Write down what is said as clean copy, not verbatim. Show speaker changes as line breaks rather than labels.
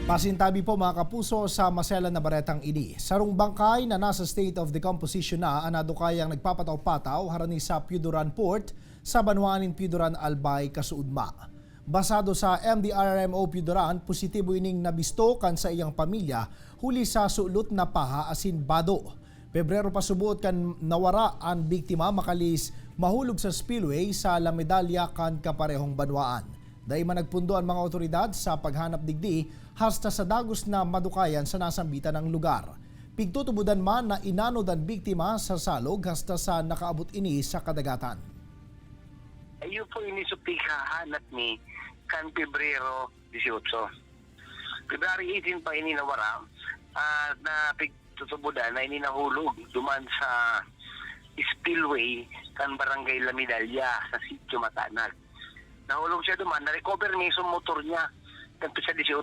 Pasintabi po mga kapuso sa maselan na baretang ini. Sarong bangkay na nasa state of decomposition na anado kayang nagpapataw-pataw harani sa Piuduran Port sa Banwanin Piuduran Albay, Kasuudma. Basado sa MDRRMO Piuduran, positibo ining nabisto kan sa iyang pamilya huli sa sulot na paha asin bado. Pebrero pa subuot kan nawara ang biktima makalis mahulog sa spillway sa La Medalla kan kaparehong banwaan. Dahil man nagpundo ang mga otoridad sa paghanap digdi hasta sa dagos na madukayan sa nasambitan ng lugar. Pigtutubudan man na inanod ang biktima sa salog hasta sa nakaabot ini sa kadagatan.
Ayun po inisupikahan at ni kan Pebrero 18. February 18 pa ini nawara na pigtutubudan na ini nahulog duman sa spillway kan Barangay La Medalla sa Sitio Matanag. Nahulog siya duman, na-recover niya yung motor niya kanto sa 18.